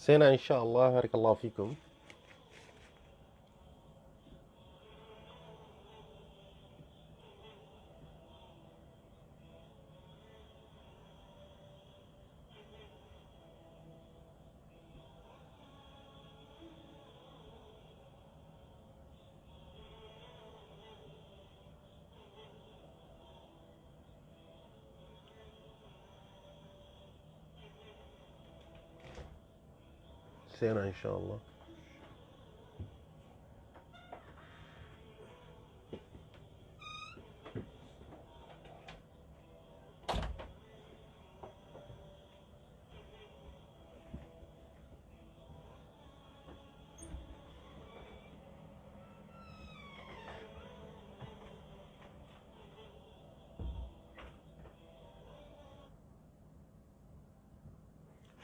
سينا إن شاء الله. بارك الله فيكم. سينا إن شاء الله.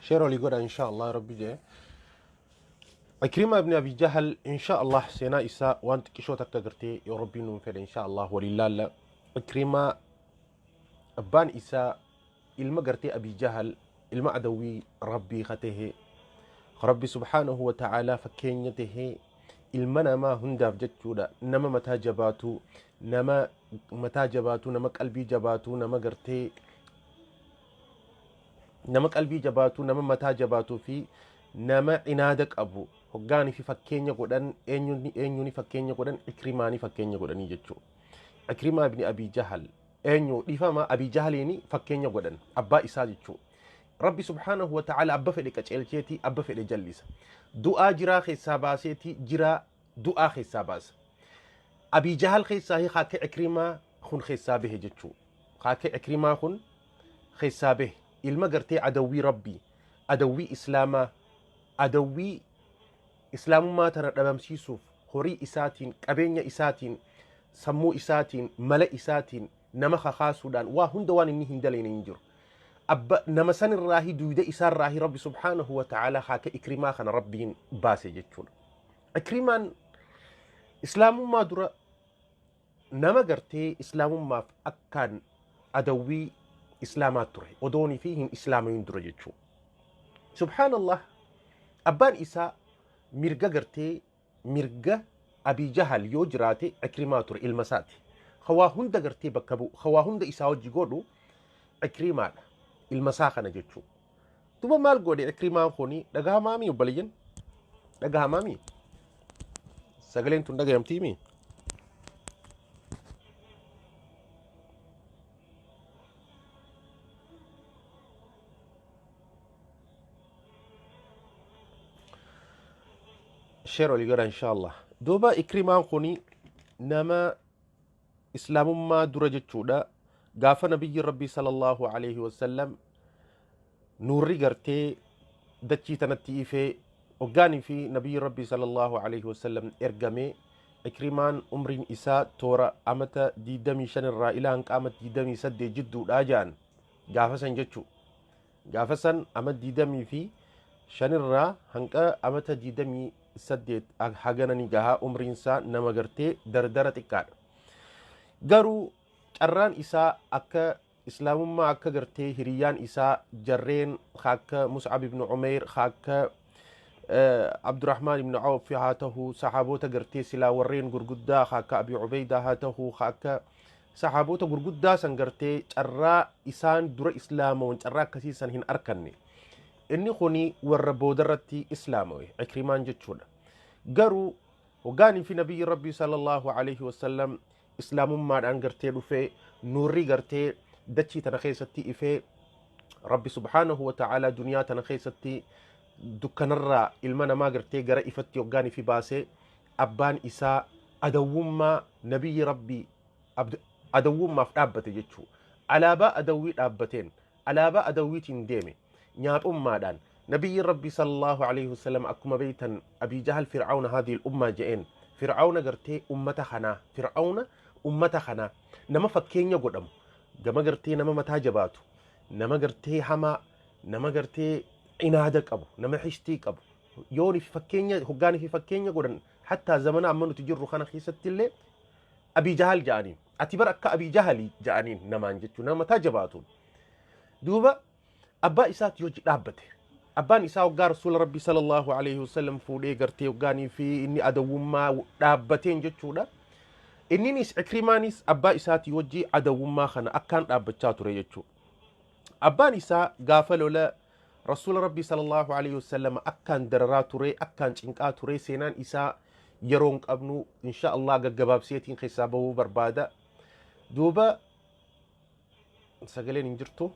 شيرو لي إن شاء الله ربي جي عكرمة ابن أبي جهل إن شاء الله سينا إساء وانت كشو تكتغرتي يا ربي ننفر إن شاء الله ولله لا عكرمة أبان إساء المقرتي أبي جهل المعدوي ربي خته ربي سبحانه وتعالى فكينيته المنا ما هنداف جتشودا نما متى جباتو نما متى جباتو نما قلبي جباتو نما قرتي نما قلبي جباتو نما متى جباتو في نما عنادك أبو هقاني في فكينيا قدن أنيوني فكينيا قدن إكرماني فكينيا قدن يجتشو إكرمة ابن أبي جهل أنيو ديفاما أبي جهليني فكينيا قدن أبا إسا جتشو ربي سبحانه وتعالى أبا فلك أجلتي أبا فلك جلس دعا جرا خساباسيتي جرا دعا خساباس أبي جهل خساهي خاك إكرمة خن خسابه جتشو خاك إكرمة خن خسابه المقرتي عدوي ربي عدوي إسلاما عدوي إسلام ما ترى دبمسيسوف خوري إساتين قبينيا إساتين سمو إساتين ملأ إساتين نمخ خاسودان وهن دوان إني هندلين ينجر أبا نمسان الراهي دويدة إسار راهي ربي سبحانه وتعالى خاك إكرما خان ربين باسي جتشون إكرمان إسلام ما درا نما قرتي إسلام ما أكان أدوي إسلامات تري ودوني فيهم إسلامين درا جتشون سبحان الله أبان إسا مرقا قرتي مرقا أبي جهل يوجراتي إكرماتور المساتي خواهن دا قرتي بكبو خواهن دا إسا وجي قولو إكرمان المساخة نجتشو توبا مال قولي إكرمان خوني دقاها مامي وبلين دقاها مامي ساقلين تون دقا يمتيمي شيرو لي إن شاء الله دوبا إكرمان خوني نما إسلام ما درجتشو دا قاف نبي ربي صلى الله عليه وسلم نوري قرتي دتشي تنتي في وقاني في نبي ربي صلى الله عليه وسلم إرقامي إكرمان أمرين إساء تورا أمتا دي دمي شن الرائلان قامت دي دمي سد جدو الآجان قافسا جتشو قافسا أمت دي دمي في شن الرا هنكا أمتا دي دمي سد حقنني قاها أمرين سا نما قرتي دردرة إكار قارو carraan isaa akka islaamummaa akka gartee hiriyaan isaa jarreen akka Mus'ab ibn Umayr akka Abdurrahman ibn Awf haa ta'u sahaabota gartee silaa warreen gurguddaa akka Abi Ubayda haa ta'u akka sahaabota gurguddaa san gartee carraa isaan dura islaamoon carraa akkasii san hin arkanne inni kuni warra boodarratti islaamowe Ikrimaan jechuudha garuu hogaanii fi nabiyyi rabbii sallallahu alaihi wasallam islaamummaadhaan gartee dhufee nuurri gartee dachii tana keessatti ifee rabbi subhaanahu wa ta'ala duniyaa tana keessatti dukkanarraa ilma namaa gartee gara ifatti hoggaanii fi baasee abbaan isaa adawwummaa nabiyyi rabbii adawwummaaf dhaabbate jechuu alaabaa adawwii dhaabbateen alaabaa adawwiitiin deeme nyaaphummaadhaan nabiyyi rabbii sallallahu alaihi wasallam akkuma beeytan abii jahal fir'aawna haadhiil ummaa je'een fir'aawna gartee ummata kanaa fir'aawna ummata kana nama fakkeenya godhamu gama gartee nama mataa jabaatu nama gartee hamaa nama gartee inaada qabu nama xishtii qabu yooni fi fakkeenya hoggaanii fi fakkeenya godhan hatta zamana amma nuti jirru kana keessatti illee abii jahal ja'aniin ati bar akka abii jahali ja'aniin namaan jechuu nama mataa jabaatuun duuba abbaa isaati yoo dhaabbate abbaan isaa waggaa rasuula rabbii sallallahu alaihi wasallam fuudhee gartee waggaanii fi inni adawwummaa dhaabbateen jechuudha. Inninis Ikrimaanis abbaa isaatii wajjii adawwummaa kana akkaan dhaabbachaa ture jechuudha. Abbaan isaa gaafa lola rasuula rabbii sallallahu alaihi wasallam akkaan dararaa ture, akkaan cinqaa ture. Seenaan isaa yeroon qabnu insha Allah gaggabaabseetiin keessaa bahuu barbaada. Duuba sagaleen hin jirtu.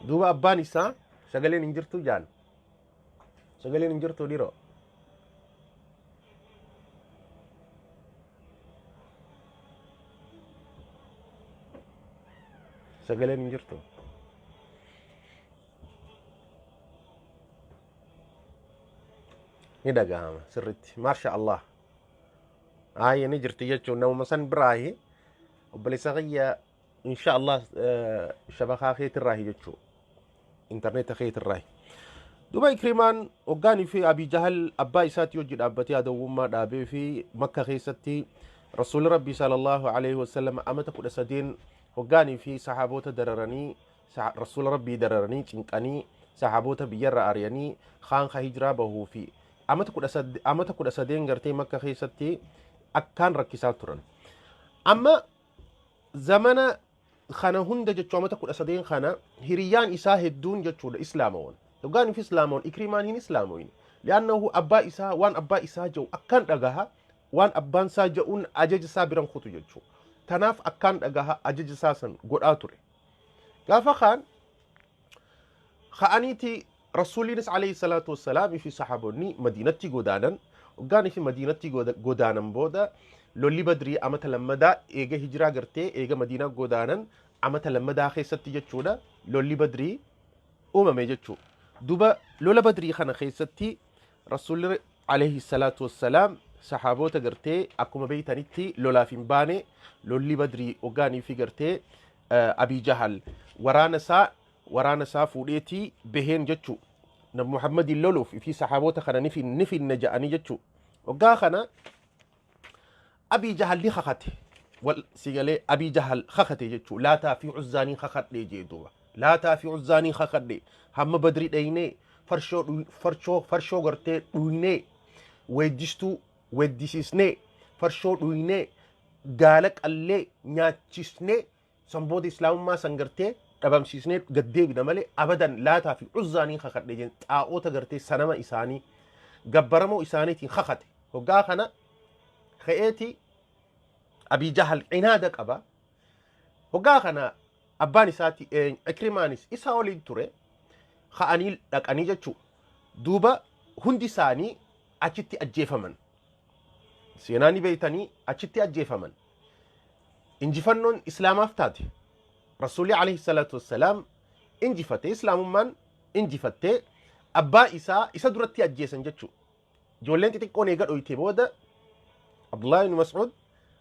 Duuba abbaan isaa sagaleen hin jirtu jaan. Sagaleen hin jirtu dhiroo. Sagaleen hin jirtu. Ni dhagahama sirritti. Maasha Allah. Ni jirti jechuun namuma san biraahi. Obboleessa kiyya insha Allah shabakaa keetirraahi jechuudha. Internet keetirraahi. Duuba Ikrimaan waggaanii fi Abii Jahal abbaa isaatii hojii dhaabbatee adawwummaa dhaabee fi Makka keessatti rasuulli rabbii sallallahu alaihi wasallam amata 13 waggaanii fi sahaabota dararanii rasuula rabbii dararanii cinqanii sahaabota biyyarra ari'anii khaanqa hijiraa bahuu fi amata 13 gartee Makka keessatti akkaan rakkisaa turan. Amma zamana kana hunda jechuu amata 13 kana hiriyyaan isaa hedduun jechuudha islaamawan. Waggaanii fi islaamawan Ikrimaan hin islaamoyin. Li'annahu abbaa isaa waan abbaa isaa jedhu akkaan dhagaha waan abbaan isaa jedhuun ajaja isaa biran kutu jechuudha. Tanaaf akkaan dhagaha ajaja isaa san godhaa ture. Gaafa ka'aniiti rasuulinis alayhi salaatu wassalaam fi sahaabonni madiinatti godaanan. Waggaanii fi madiinatti godaanan booda lolli badrii amata lammadaa eega hijiraa gartee eega madiinaa godaanan amata lammadaa keessatti jechuudha lolli badrii uumame jechuudha. Duba lola badrii kana keessatti rasuulli alayhi salaatu wassalaam sahaabota gartee akkuma beeytanitti lolaaf hin baane lolli badrii waggaanii fi gartee Abii Jahal waraana isaa fuudheetii baheen jechuudha. Nabi Muhammadin loluuf fi sahaabota kana ni finna ja'anii jechuudha. Waggaa kana Abii Jahal ni kakate sigalee Abii Jahal kakate jechuudha. Laataa fi Uzzaanii kakadhee jee duuba. Laataa fi Uzzaanii kakadhee hamma badrii dhaynee farshoo gartee dhuynee weeddisiisnee farshoo dhuynee gaala qallee nyaachisnee sanboota islaamummaa san gartee dhabamsiisnee gaddeebina malee abadan Laataa fi Uzzaanii kakadhee jeen xaa'oota gartee sanama isaanii gabbaramoo isaaniitiin kakate. Waggaa kana ka'eeti Abii Jahal cinaada qaba. Waggaa kana abbaan isaati Ikrimaanis isaa waliin ture ka'anii dhaqanii jechuudha. Duuba hundi isaanii achitti ajjeefaman. Seenaa ni beeytanii achitti ajjeefaman. Injifannoon islaamaaf taate. Rasuulli alayhi salaatu wassalaam injifatee islaamummaan injifattee abbaa isa duratti ajjeesan jechuudha. Ijoolleen xixiqqoon eega dhoyte booda Abdullah ibn Mas'ud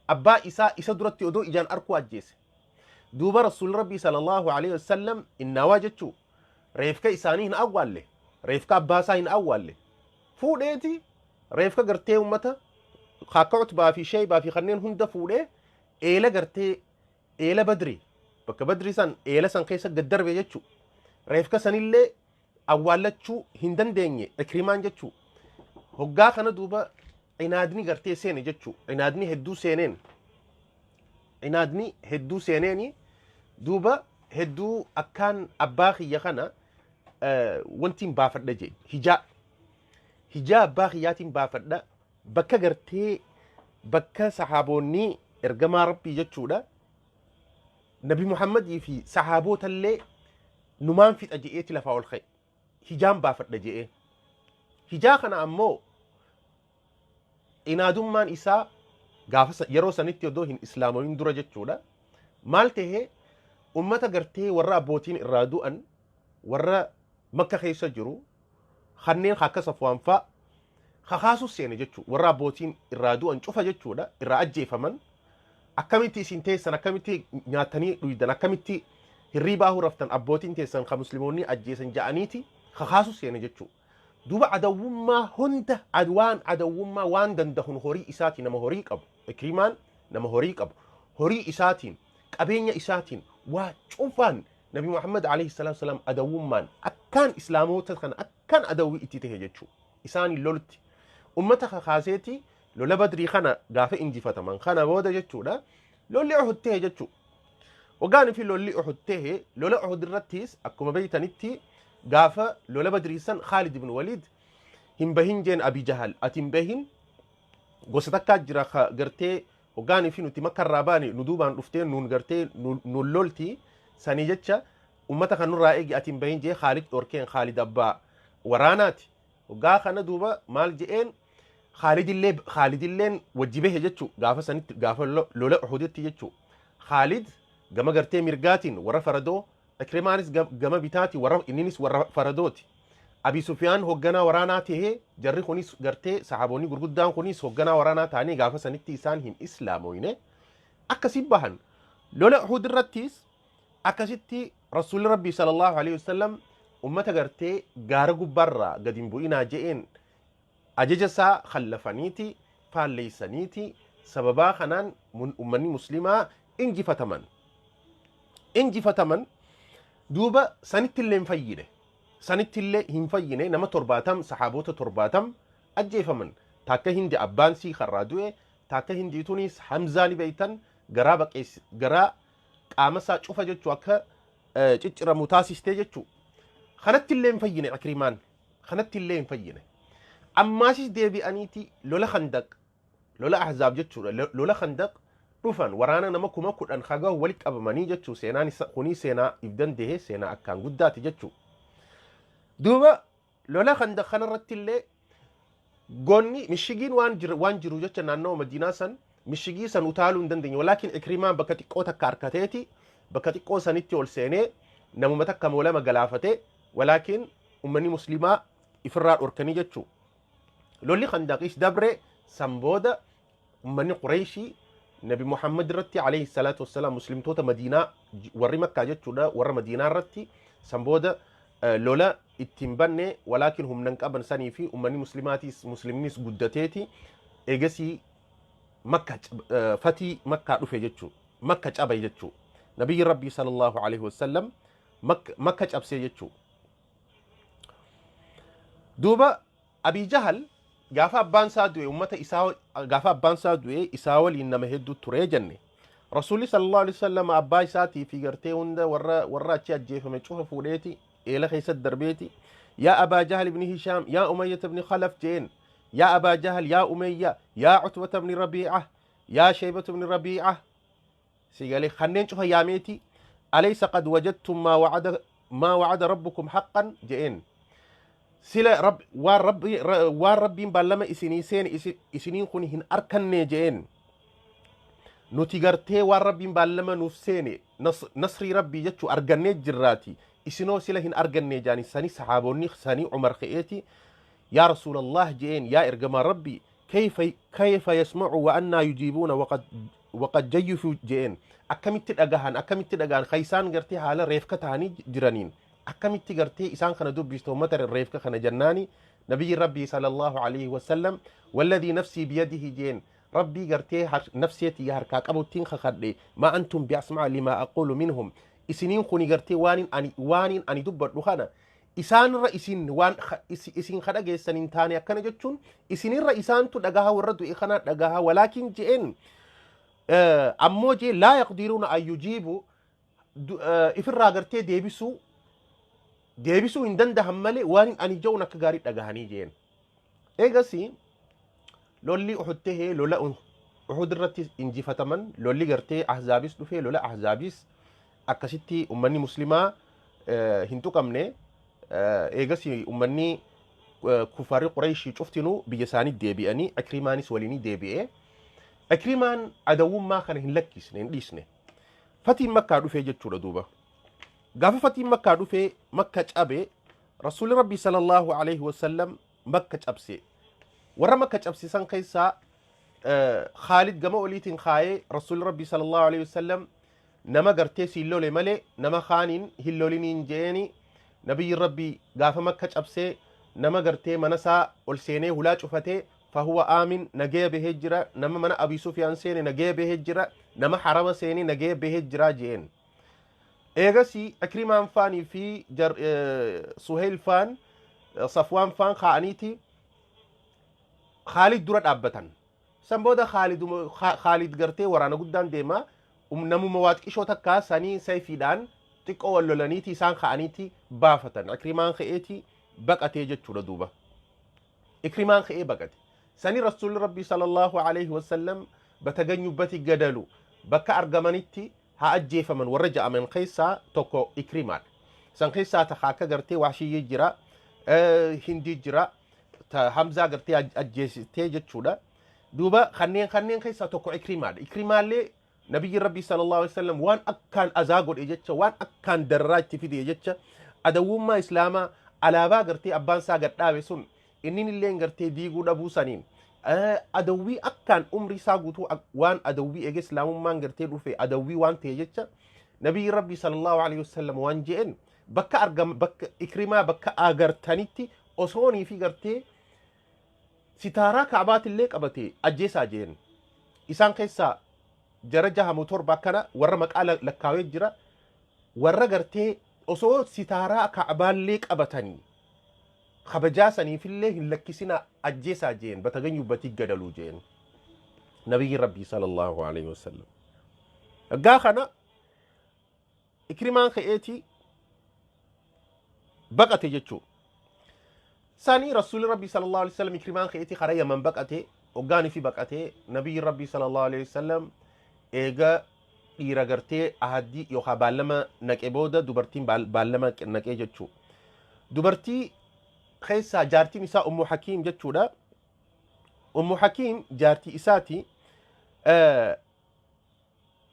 abbaa isa duratti odoo ijaan arkuu ajjeese. Duuba rasuulli rabbii sallallahu alaihi wasallam innaawaa jechuu reefka isaanii hin awwaalle reefka abbaa isaa hin awwaalle fuudheeti reefka gartee ummata akka Utbaa fi Shaybaa fi kanneen hunda fuudhee eela gartee eela badrii bakka badrii san eela san keessa gaddarbe jechuu reefka sanillee awwaallachuu hin dandeenye Ikrimaan jechuu. Hoggaa kana duuba cinaadni gartee seene jechuu cinaadni hedduu seeneeni duuba hedduu akkaan abbaa kiyya kana wantiin baafadha jee hijaa abbaa kiyyaatiin baafadha bakka gartee bakka sahaabonni ergamaa rabbii jechuudha Nabi Muhammadii fi sahaabotallee numaan fixa je'eeti lafaa ol ka'e hijaan baafadha je'ee. Hijaa kana ammoo inaadummaan isaa gaafa yeroo sanitti odoo hin islaamoyin dura jechuudha. Maal tahee ummata gartee warra abbootiin irraa du'an warra Makka keessa jiru kanneen akka Safwaan fa'a kakaasus seene jechuudha. Warra abbootiin irraa du'an cufa jechuudha irraa ajjeefaman akkamitti isin teessan akkamitti nyaatanii dhuydan akkamitti hirriibaa huraftan abbootiin teessan kan musliimoonni ajjeesan ja'aniiti kakaasus seene jechuudha. Duuba adawwummaa hunda adawwummaa waan dandahun horii isaatiin nama horii qabu. Ikrimaan nama horii qabu. Horii isaatiin qabeenya isaatiin waa cufaan nabi Muhammad alayhi salatu wasalam adawummaan akkaan islaamota kana akkaan adawii itti ta'e jechuu isaanii lolti ummata kakaaseeti lola badrii kana gaafa injifataman kana booda jechuudha lolli Uhud ta'e jechuu وقال في لولي أحده لولا أحد الرتيس أكما بيتانيتي قافة لولا بدريسان خالد بن وليد هم بهين جين أبي جهل أتم بهين قوستكا جرا قرتي وقال في نتي مكة راباني ندوبان رفتين نون قرتي نون لولتي سانيجتشا أمتك نور رائق أتم بهين جي خالد أوركين خالد أبا وراناتي وقال خانا دوبا مال جئين خالد اللين وجبه جتشو قافة لولا أحدتي جتشو خالد gama gartee mirgaatiin warra faradoo Ikrimaanis gama bitaati warra inninis warra faradooti Abi Sufyaan hogganaa waraanaa tahee jarri kunis gartee sahaboonni gurguddaan kunis hogganaa waraanaa ta'anii gaafa sanitti isaan hin islaamoyne akkasi bahan lola Uhud irrattis akkasitti rasuulli rabbii sallallahu alayhi wasallam ummata gartee gaara gubbarraa gadi hin bu'inaa je'een ajajasaa khallafaniiti faalleeysaniiti sababaa kanaan ummanni muslimaa injifataman duuba sanittillee hin fayyine nama 70 sahaabota 70 ajjeefaman takka hindi abbaansii karraa du'e takka hindi tunis Hamzaani beeytan garaa qaamasaa cufa jechuu akka cicciramu taasistee jechuu kanattillee hin fayyine Ikrimaan kanattillee hin fayyine ammaasis deebi'aniiti lola ahzaab jechuudha lola khandaq dhufan waraana nama kuma kudhan haga walitti qabamanii jechuu seenaan kuni seenaa ibdan dehe seenaa akkaan guddaati jechuu duuba lola khandaq kanarrattillee gonni mishigiin waan jiru jecha naannoo Madiinaa san mishigii san utaaluu hin dandeenye walaakin Ikrimaan bakka xiqqoo takka harkateeti bakka xiqqoo sanitti ol seenee namuma takka moolama galaafate walaakin ummanni muslimaa ifirraa dhorkanii jechuu lolli khandaqis dabre san booda ummanni Qurayshii نبي محمد رتي عليه الصلاة والسلام مسلم توتا مدينة وري مكة جتشودا ورا مدينة رتي سنبودا لولا اتنبني ولكن هم ننقبن سني في أمني مسلمين قدتيتي إجسي مكة فتي مكة رفي جتشو مكة أبي جتشو نبي ربي صلى الله عليه وسلم مكة أبسي جتشو دوبا أبي جهل gaafa abbaan isaa du'e ummata isaa gaafa abbaan isaa du'e isaa waliin nama hedduu ture jenne rasuulli sallallahu alaihi wasallam abbaa isaatii fi gartee hunda warra achi ajjeefame cufa fuudheeti eela keessatti darbeeti yaa abaa jahal ibn hisham yaa umayyah ibn khalaf jeen yaa abaa jahal yaa umayya yaa utbah ibn rabi'ah yaa shaybah ibn rabi'ah sigalee kanneen cufa yaameeti alaysa qad wajadtum ma wa'ada rabbukum haqqan jeen sila rabbiin ballama isiniin kun hin arkanne jeen nuti gartee waan rabbiin ballama nuuf seene nasrii rabbii jechuu argannee jirraati isinoo sila hin arganne jaani sani sahaabonni sani Umar ka'eeti yaa rasuulallah jeen yaa ergamaa rabbii kayfa yasma'u wa annaa yujiibuuna waqad jayyifu jeen akkamitti dhagahan kaysaan gartee haala reefka ta'anii jiraniin akkamitti gartee isaan kana dubbistu ummata reefka kana jannaani nabiyyi rabbii sallallahu alayhi wasallam walladhi nafsi biyadihi jeen rabbii gartee nafsiyati harkaa qabuttiin kakadhe ma antum biasma lima aqulu minhum isiniin kuni gartee waanin ani dubbadhu kana isaanirra isin kadhageessanin taane akkana jechuun isinirra isaantu dhagaha warra du'e kana dhagaha walaakin jeen ammoo jee laa yaqdiruuna an yujiibu ifirraa gartee deebisuu hin dandahan malee waan ani ja'uun akka gaarii dhagahanii jeen eegasi lolli Uhud tahee lola Uhud irratti injifataman lolli gartee ahzaabis dhufee lola ahzaabis akkasitti ummanni muslimaa hin tuqamne eegasi ummanni kufarii Qurayshii cuftinuu biyya isaanii deebi'anii Ikrimaanis waliin deebi'ee Ikrimaan adawummaa kana hin lakkisne hin dhiisne fatiin makkaa dhufee jechuudha duuba gaafa fatiin makkaa dhufee makka cabe rasuulli rabbii sallallahu alayhi wasallam makka cabse warra makka cabsisan keessaa Khaalid gama oliitiin kaayee rasuulli rabbii sallallahu alayhi wasallam nama gartee siin lole malee nama kaaniin hin loliniin jeeni nabiyyi rabbii gaafa makka cabsee nama gartee manasaa ol seenee hulaa cufatee فهو آمن نجي بهجرة نما من أبي سفيان سيني نجي بهجرة نما حرم سيني نجي بهجرة جين إيغسي أكرمان فاني في سهيل فان صفوان فان خانيتي خالد درت أبتن سنبودا خالد قرتي ورانا قدام ديما نمو مواد كيشو تكا ساني سيفيدان تقو واللولانيتي سان خانيتي بافتن أكرمان خيتي بقتي جتشو دوبا إكرمان خي بقتي ساني رسول ربي صلى الله عليه وسلم بتغنيو بتي قدلو بكا أرغمانيتي ها أجيف من ورجع من قيسا توكو إكرمان سان قيسا تخاكا قرتي وحشي يجرا هندي جرا حمزة قرتي أجيستي جتشو دا دوبا خنين قيسا توكو إكرمان لي نبي ربي صلى الله عليه وسلم وان أكان أزاقود إجتشا وان أكان دراج تفيدي إجتشا أدوما إسلاما على با قرتي أبان ساقر داوي سن إنين اللي قرتي ديقو دابو سنين أدوي أكان أمري ساقوتو وان أدوي إجي إسلام مان قرتي روفي أدوي وان تيجتشا نبي ربي صلى الله عليه وسلم وان جئن بكا أرقم بكا إكرما بكا أغرتانيتي أصوني في قرتي ستارا كعبات اللي قبتي أجيسا جين إسان قيسا جرجها موتور باكنا ورا مقالة لكاوي جرا ورا قرتي أصو ستارا كعبان ليك أبتاني خبجاسني في الله لكسنا أجيسا جين بتغنيو بتيجدلو جين نبي ربي صلى الله عليه وسلم قاخنا إكرمان خيئتي بقتي جتشو ثاني رسول ربي صلى الله عليه وسلم إكرمان خيئتي خريا من بقتي وقاني في بقتي نبي ربي صلى الله عليه وسلم إيجا إيراغرتي أهدي يوخا بالما نكيبودا دوبرتين بالما نكي جتشو دوبرتي خيسا جارتي نساء أم حكيم جتشو دا أم حكيم جارتي إساتي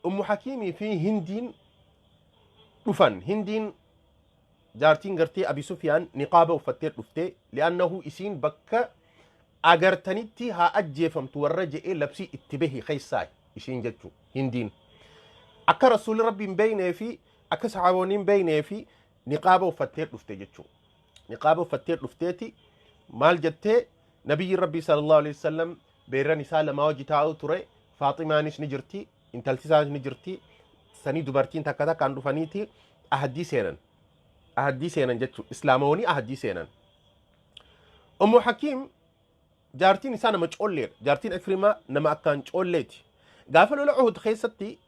أم حكيمي في هندين دفن هندين جارتين قرتي أبي سفيان نقابة وفتير دفتي لأنه إسين بكا أغرتنيتي ها أجيفم تورجئ لبسي اتبهي خيساي إسين جتشو هندين أكا رسول ربي مبيني في أكا صحابونين بيني في نقابة وفتير دفتي جتشو نقابة فتير دفتيتي مال جتي نبي ربي صلى الله عليه وسلم بيرا نساء لما وجتاو تري فاطمة نش نجرتي انتلتساج نجرتي سني دبرتين تكتا كان دفنيتي أهدي سينن جتشو إسلاموني أهدي سينن أم حكيم جارتين نساء نمجعول جارتين أكرمة نما أكان جعول ليتي قافلوا لعهد خيستي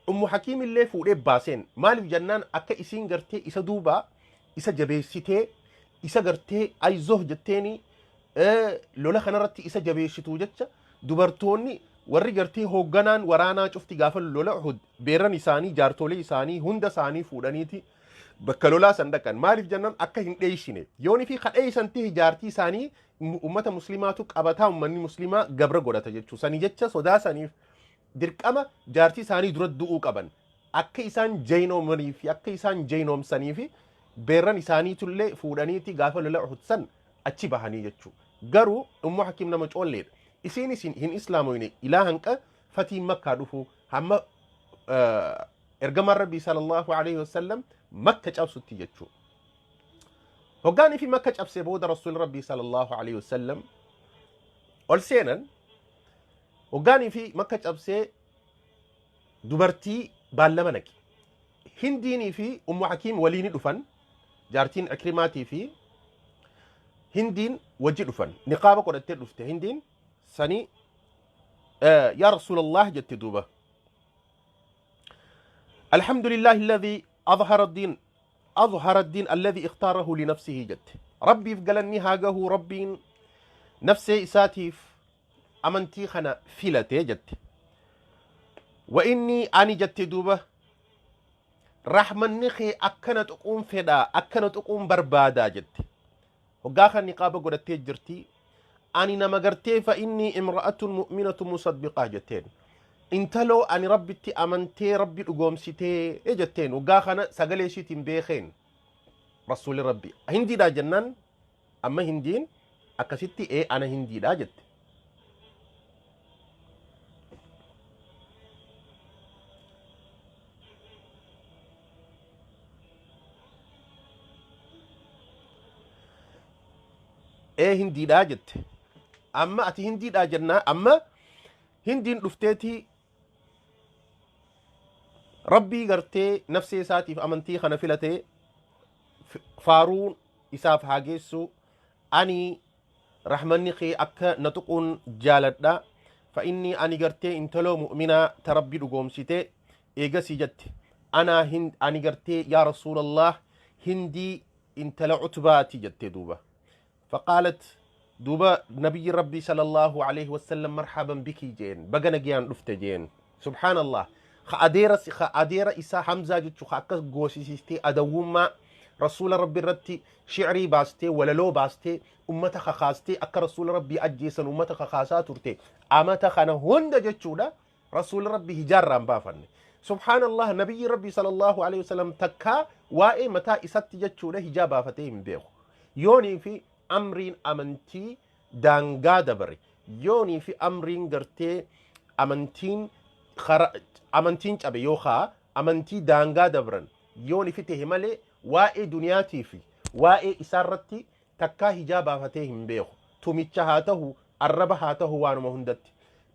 أم حكيم اللي فوق باسين مالك جنان أكا إسين قرتي إسا دوبا إسا جبيسيتي إسا قرتي أي زه جتيني لولا خنرتي إسا جبيشتو جتشا دوبرتوني ورّي قرتي هوغنان ورانا شفتي قافل لولا عهد بيران إساني جارتولي إساني هند ساني فودانيتي بكالولا سندكان مالك جنان أكا هنديشيني يوني في خد أي سنتي جارتي ساني أمة مسلماتك أبتا أمني مسلمة قبر قولة جتشو ساني جتشا صدا ساني dirqama jaartii isaanii dura du'uu qaban akka isaan jeynoomanii fi akka isaan jeynoomsanii fi beerran isaaniitullee fuudhaniiti gaafa lola uhudsan achi bahanii jechuu garuu ummu hakiim nama coolleedha isiin hin islaamoyne ilaa hanqa fatiin makkaa dhufu hamma ergamaan rabbii sallallahu alaihi wasallam makka cabsutti jechuu hoggaanii fi makka cabsee booda rasuul rabbii sallallahu alaihi wasallam ol seenan وقاني في مكة أبسي دبرتي بالمنك هنديني في أم حكيم وليني دفن جارتين أكرماتي في هندين وجي دفن نقابة قد تدفت هندين سني يا رسول الله جت دوبة الحمد لله الذي أظهر الدين الذي اختاره لنفسه جت ربي فقلني هاجه ربي نفسي إساتيف أمنتي خنا فيلتي جت وإني أني جت دوبة رحمن نخي أكنت أقوم فدا أكنت أقوم بربادا جت وقاخا نقابة قد تجرتي أني نمقرتي فإني امرأة مؤمنة مصدقة جتين انتلو أني ربي أمنتي ربي أقوم سيتي جتين وقاخا سقليشي تنبيخين رسول ربي هندي دا جنان أما هندين أكسيتي أنا هندي دا جت هندي دا جت أما أتي هندي دا جنة أما هندي رفتيتي ربي قرتي نفسي ساتي في أمنتي خنفلتي فارون إساف هاجيسو أني رحمني خي أكا نتقون جالدا فإني أني قرتي انتلو مؤمنة تربي رقومسيتي إيقاسي جت أنا هند أني قرتي يا رسول الله هندي انتلو عتباتي جت دوبا فقالت دوبا نبي ربي صلى الله عليه وسلم مرحبا بك جين بقنا جيان رفت جين سبحان الله خأدير إسا حمزة جتشو خاكس قوسيسيستي أدوما رسول ربي رتي شعري باستي ولا لو باستي أمتا خاستي أكا رسول ربي أجيسا أمتا خاسات ترتي أمتا خانا هند جتشو رسول ربي هجار رامبافن سبحان الله نبي ربي صلى الله عليه وسلم تكا وائي متى إسات جتشو هجابا فتيهم بيخو يوني في أمرين أمنتي دانغا دبري يوني في أمرين قرتي أمنتين أمنتين أبي يوخا أمنتي دانغا دبرن يوني في تهمالي وائي دنياتي في وائي إسارتي تكا هجابا فتيهم بيخو تميتشهاته الربهاته وانما هندت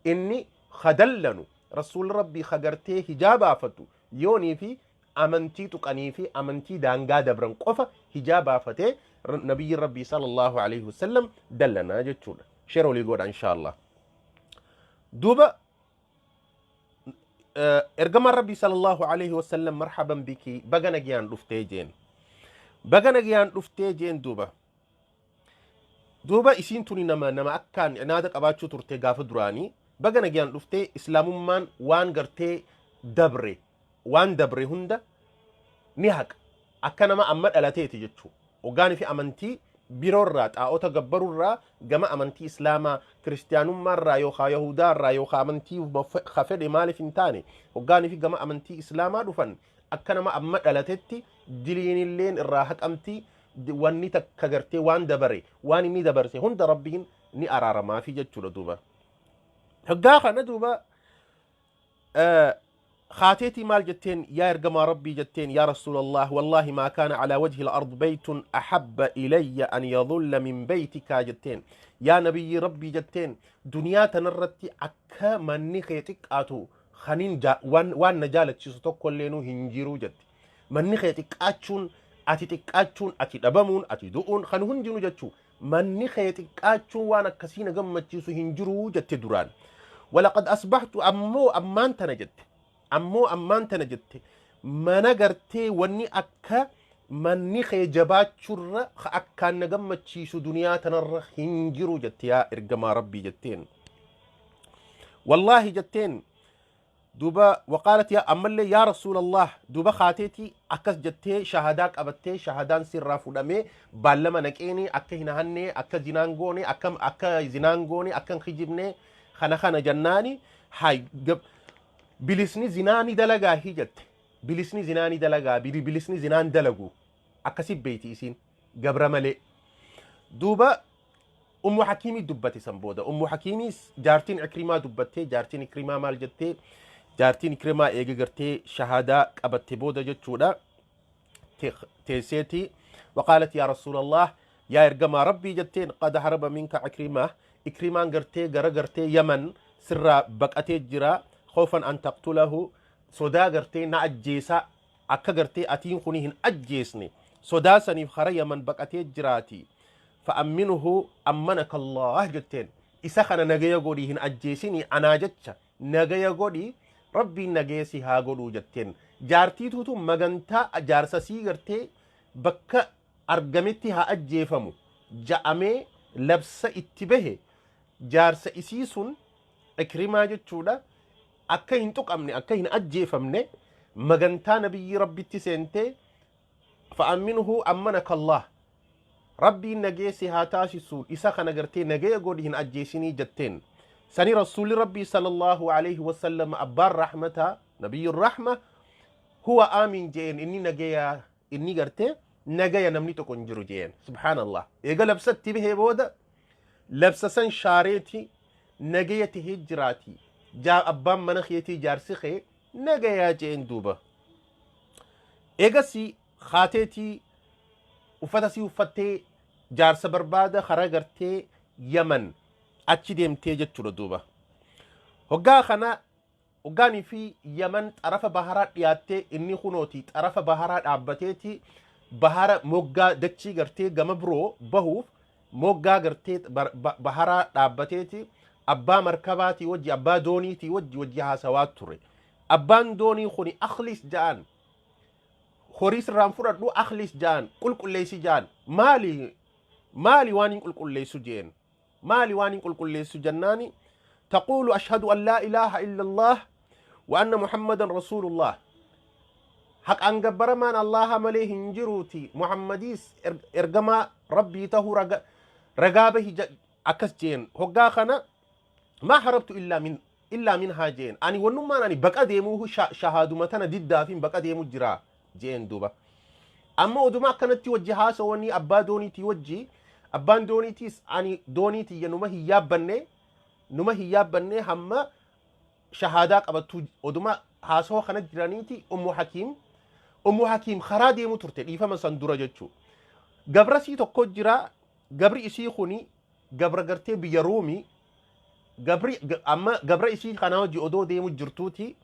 إني خدلنو رسول ربي خقرتي هجابا فتو يوني في أمنتي تقني في أمنتي دانغا دبرن قفا هجابا فتي نبي ربي صلى الله عليه وسلم دلنا جتشونا شيروا لي قول إن شاء الله دوبا ارقم ربي صلى الله عليه وسلم مرحبا بك بغنا جيان رفتيجين بغنا جيان رفتيجين دوبا اسين توني نما أكان نادك أباتشو ترتي غاف دراني بغنا جيان رفتي إسلام من وان غرتي دبري وان دبري هندا نهك أكنما أمد ألاتي تجتشو وقاني في أمنتي بيرورات أو تجبرورا جماعة أمنتي إسلاما كريستيانو مرة يوخا يهودا را يوخا أمنتي خفر مالي فنتاني وقاني في جماعة أمنتي إسلاما دفن أكنما أمد ألاتي دلين اللين الراحة أمتي واني تكجرتي وان دبري واني مي دبرتي هند ربين ني أرار ما في جتشو لدوبا هجاخا ندوبا خاتيتي مال جتين يا إرقم ربي جتين يا رسول الله والله ما كان على وجه الأرض بيت أحب إلي أن يظل من بيتك جتين يا نبي ربي جتين دنيا تنرتي أكا مني خيتك آتو خنين وان نجالت شسطو كلينو هنجيرو جت مني خيتك آتشون أتي دبامون أتي دؤون خنهن جنو جتشو مني خيتك آتشون وانا كسين قمت شسو هنجيرو جت دران ولقد أصبحت أمان تنجت أمان تنجت ما نقرتي واني أكا مني خي جبات شر أكا نقم تشيسو دنيا تنرخ هنجرو جت يا إرقما ربي جتين والله جتين دوبا وقالت يا أمالي يا رسول الله دوبا خاتيتي أكس جتي شهداك أبتي شهدان سر رافودامي بالما نكيني أكا هنهني أكا زنانغوني أكا زنانغوني أكا خجبني خنا جناني هاي بلسني زناني دلقا هيجت بلسني زناني دلقا بلسني زنان دلقو أكسب بيتي إسين قبر ملي دوبا أم حكيمي دبتي سنبودا أم حكيمي جارتين عكريما دبتي جارتين عكريما مال جتي جارتين عكريما إيجي قرتي شهادة قبتي بودا جتشودا تيسيتي وقالت يا رسول الله يا إرقما ربي جتين قد هرب منك عكريما إكريمان قرتي قرتي يمن سر بقتي جرا خوفا أن تقتله صدا قرتي نأجيسا أكا قرتي أتين خنيهن أجيسني صدا سنيف خري من بقتي جراتي فأمنه أمنك الله جتين إساخنا نغيا قوليهن أجيسيني أنا جتشا نغيا قولي ربي نغيسي ها قولو جتين جارتي توتو مغانتا جارسا سي قرتي بكا أرقمتي ها أجيفمو جأمي لبسا اتبه جارسا إسيسون إكرما جتشودا akka hin tuqamne akka hin ajjeefamne magantaa nabiyyi rabbitti seente fa'amminhu ammanaka Allah rabbiin nageessi haa taasisu isa kana gartee nagaya godhi hin ajjeesinii jetteen sani rasuuli rabbii sallallahu alayhi wasallam abbaan rahmata nabiyyu rahma huwa aamin jeen inni nagaya inni gartee nagaya namni tokko hin jiru jeen subhaanallah eega labsatti bahee booda labsasan shaareeti nagaya tahee jiraati جاء أبام منخيتي جارسخي نجايا جين دوبا إيجاسي خاتيتي وفتسي وفتي جارس بربادة خرجرتي يمن achi deemtee jechuudha duuba. Hoggaa kana hoggaanii fi Yaman xarafa baharaa dhiyaattee inni kunooti xarafa baharaa dhaabbateeti bahara moggaa dachii gartee gama biroo bahuuf moggaa gartee baharaa dhaabbateeti abbaa markabaatii wajji abbaa dooniitii wajji haasawaa ture. Abbaan doonii kuni akhlis ja'an horii sirraan fudhadhu akhlis ja'an qulqulleessi ja'an maali waan hin qulqulleessu jeen maali waan hin qulqulleessu jennaani تقول أشهد أن لا إله إلا الله وأن محمدا رسول الله حق أن جبر من الله مليه نجروتي محمديس إرجما ربي تهو رجابه أكس جين هجا خنا ما حربت إلا من هاجين أني ونما أني بقى ديموه شهادة مثلا ضد دافين بقى ديمو جرا جين دوبا أما ودما كانت توجهها سواني أبا دوني توجي أبان دوني تيس أني دوني تي ينوما هي بني نما هي بني هم شهادة قبض ودما هاسو خنا جرانيتي أم حكيم خرادي مترتل إيفا مثلا درجتشو قبرسي تقو جرا قبر إسي خوني قبر قرتي بيرومي أما قبر إسي خنا وجي أدو ديمو جرتوتي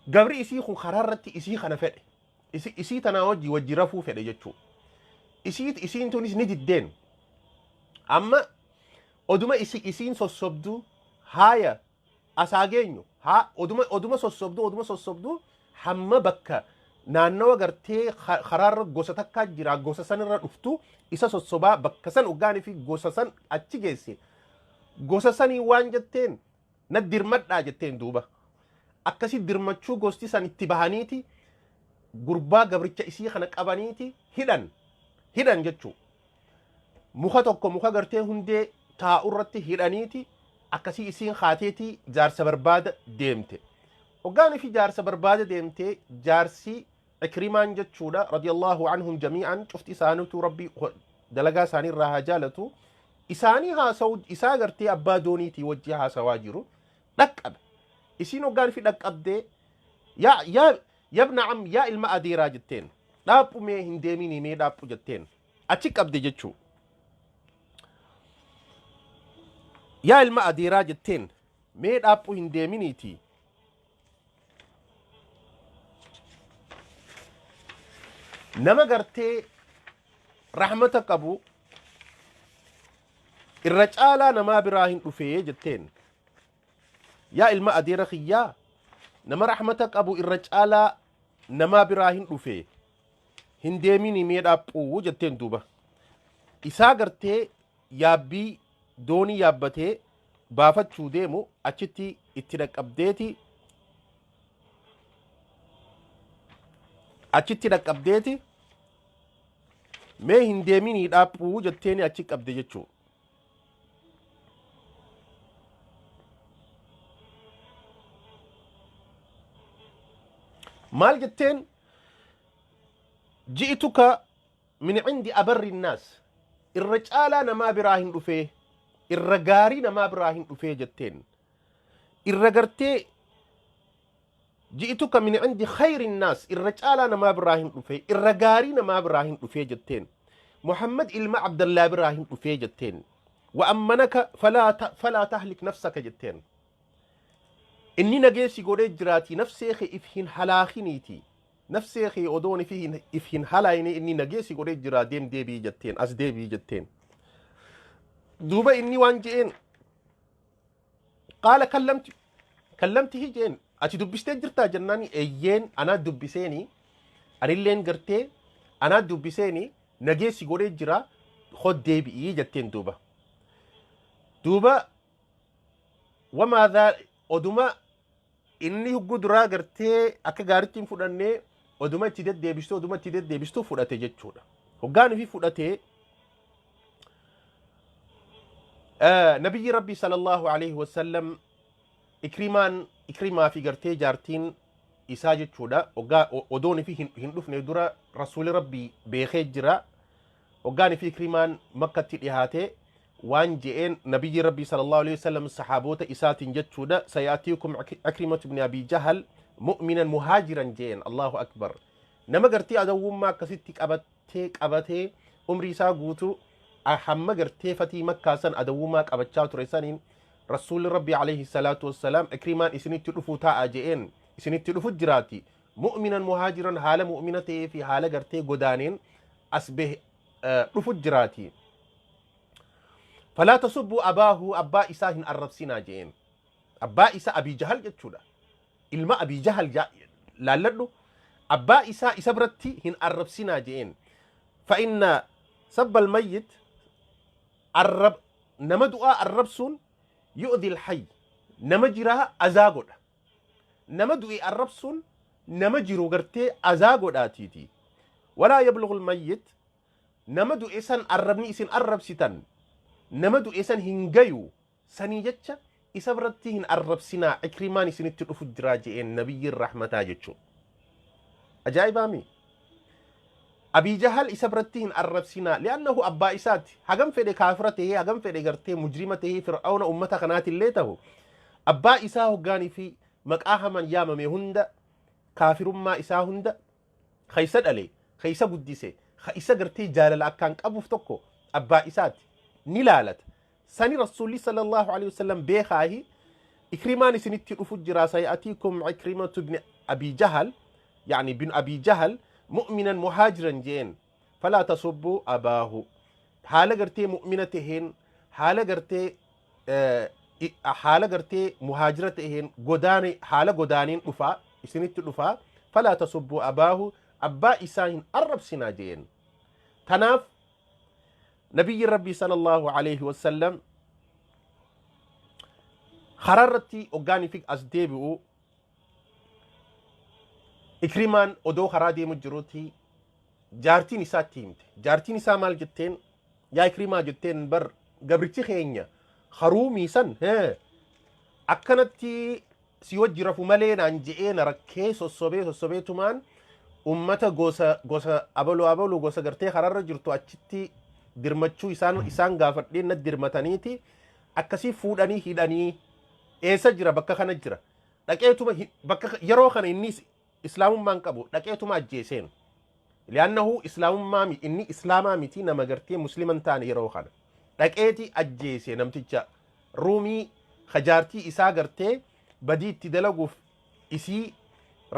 قبر إسي خون خرارتي إسي خنا فده إسي تناوجي وجرافو فده جتشو إسي انتونيس ندي الدين أما oduma isiin sossobdu haya asaagenyu oduma sossobdu hamma bakka naannawa gartee karaarra gosa takka jira gosa sanirra dhuftu isa sossobaa bakka san ugaanii fi gosa san achi geesse gosa sanii waan jetteen na dirmadhaa jetteen duuba akkasi dirmachuu gosti san itti bahaniiti gurbaa gabricha isii kana qabaniiti hidhan jechuu muka tokko muka gartee hundee taa'urratti hidhaniiti akkasii isiin haateeti jaarsa barbaada deemte hoggaanii fi jaarsa barbaada deemte jaarsi ikrimaan jechuudha radiyallahu anhum jamii'an cufti isaaniitu rabbii dalagaa isaanii irraa haa jaalatu isaanii haasawu isaa gartee abbaa dooniitii wajji haasawaa jiru dhaqqabe isiin hoggaanii fi dhaqqabdee yabna am yaa ilma adeeraa jetteen dhaaphu mee hin deeminii mee dhaaphu jetteen achi qabde jechuu yaa ilma adeeraa jetteen mee dhaaphu hin deeminiiti nama gartee rahmata qabu irra caalaa namaa biraa hin dhufee jetteen yaa ilma adeera kiyyaa nama rahmata qabu irra caalaa namaa biraa hin dhufee hin deemini mee dhaaphuu jetteen duuba isaa gartee yaabbii doonii yaabbatee baafachuu deemu achitti itti dhaqqabdeeti mee hin deeminii dhaaphuu jetteeni achi qabde jechuu maal jetteen ji'ituka min cindi abarri innaas irra caalaa namaa biraa hin dhufee irra gaarii namaa biraa hin dhufee jetteen irra gartee ji'ituka min cindi khayri innaas irra caalaa namaa biraa hin dhufee irra gaarii namaa biraa hin dhufee jetteen muhammad ilma abdallaa biraa hin dhufee jetteen wa ammanaka falaa tahlik nafsaka jetteen inni nageessi godhee jiraatii nafsee kee if hin halaakiniiti nafsee kee odoon if hin halaayine inni nageessi godhee jiraa deebii jetteen as deebii jetteen duuba inni waan je'een qaala kallamtihi jeen ati dubbistee jirtaa jennaani eeyyeen anaa dubbiseeni anilleen gartee anaa dubbiseeni nageessi godhee jira hod deebi'ii jetteen duuba wamaadhaa oduma inni huggu duraa gartee akka gaarittiin fudhannee oduma itti deddeebistu fudhate jechuudha hoggaan fi fudhatee nabiyyi rabbii sallallahu alaihi wasallam ikrimaa fi gartee jaartiin isaa jechuudha odoon fi hin dhufne dura rasuuli rabbii beekee jira hoggaan fi ikrimaan makkatti dhihaate waan je'een nabiyyi rabbii sallallahu alaihi wasallam sahaabota isaatiin jechuudha sayaatiikum akrimatu ibn abi jahal mu'minan muhaajiran je'een allahu akbar nama gartee adawwummaa akkasitti qabatee umrii isaa guutuu hamma gartee fatii makkaasan adawumaa qabachaa ture saniin rasuulli rabbii alayhi salaatu wassalaam ikrimaan isinitti dhufu taa'a je'een isinitti dhufu jiraati mu'minan muhaajiran haala mu'mina ta'ee fi haala gartee godaaneen as beh dhufu jiraati falaa tasubbu abaahu abbaa isaa hin arrabsinaa je'een abbaa isaa abii jahal jechuudha ilma abii jahal laalladhu abbaa isaa isa biratti hin arrabsinaa je'een fa'inna sabbal mayyit arrab nama du'aa arrabsuun yu'dhi alhayy nama jiraa azaa godha nama du'e arrabsuun nama jiru gartee azaa godhaatiiti walaa yablughu almayyit nama du'e san arrabni isin arrabsitan nama du'e san hin gayu sanii jecha isa biratti hin arrabsinaa ikrimaan isinitti dhufu jiraa je'een nabiyyiin rahmataa jechuu ajaa'ibaami abii jahal isa biratti hin arrabsinaa li'annahu abbaa isaati hagam fedhe kaafira tahee hagam fedhe gartee mujrima tahee fir'auna ummata kanaatillee tahu abbaa isaa hoggaanii fi maqaa haman yaamame hunda kaafirummaa isaa hunda kaysa dhale kaysa guddise kaysa gartee jaalala akkaan qabuuf tokko abbaa isaati ni laalata sani rasuulli sallallahu alaihi wasallam beekaahi ikrimaan isinitti dhufu jira sayatiikum ikrimatu ibn abi jahal yani bin abi jahal mu'minan muhaajiran jeen falaa tasubbu abaahu haala gartee mu'mina taheen haala gartee muhaajira taheen godaane haala godaaneen dhufaa isinitti dhufaa falaa tasubbu abaahu abbaa isaa hin arrabsinaa jeen tanaaf nabiyyi rabbii sallallahu alaihi wasallam khararratti oggaanii fi as deebi'u ikrimaan odoo karaa deemu jiruuti jaartiin isaatti himte jaartiin isaa maal jetteen yaa ikrimaa jetteen bar gabrichi keenya haruumii san akkanatti si wajji rafu malee naan je'ee na rakkee sossobeetumaan ummata gosa abaluu gosa gartee kararra jirtu achitti dirmachuu isaan gaafadhee na dirmataniiti akkasii fuudhanii hidhanii eessa jira bakka kana jira dhaqeetuma bakka yeroo kana inni islaamummaan qabu dhaqeetuma ajjeeseen li'annahu islaamummaa inni islaamaa miti nama gartee musliman taane yeroo kana dhaqeeti ajjeese namticha ruumii jaartii isaa gartee badii itti dalaguuf isii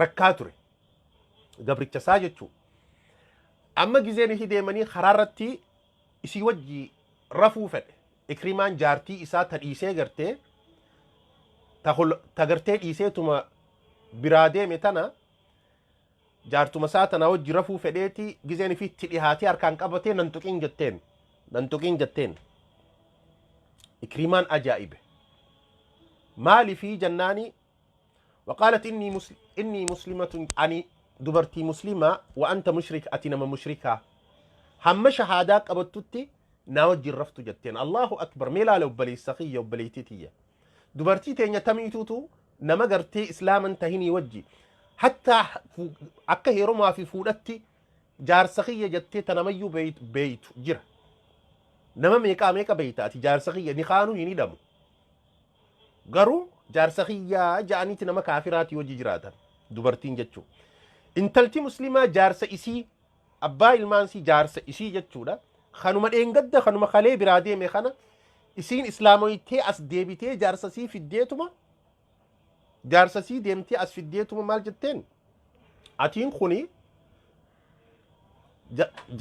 rakkaa ture gabricha isaa jechuu amma gizeen ihi deemanii karaarratti isii wajji rafuu fedhe ikrimaan jaartii isaa ta dhiisee gartee ta gartee dhiiseetuma biraa deeme tana jaartuma isaa tana wajji rafuu fedheeti gizeen ifitti dhihaatee harkaan qabatee nan tuqin jetteen ikrimaan ajaa'ibe maali fi jannaani وقالت إني مسلمة أني دبرتي مسلمة وأنت مشرك أتينا مشركة هم شهادة قبضتي ناوجي رفتو جتين الله أكبر ميلا لو بلي سخية وبلي تيتية دبرتي تينيا تميتوتو نما قرتي إسلاما تهيني وجي حتى أكا هيروما في فولتي جار سخية جتي تنميو بيت جرى نما ميكا بيتاتي جار سخية نخانو يني دمو قرو جار سخية جانيت نما كافراتي وجي جراتا دبرتين جتشو intalti muslimaa jaarsa isii abbaa ilmaansii jaarsa isii jechuudha kanuma dheengadda kanuma kalee biraa deeme kana isiin islaamoytee as deebitee jaarsa sii fiddeetuma jaarsa sii deemtee as fiddeetuma maal jetteen atiin kuni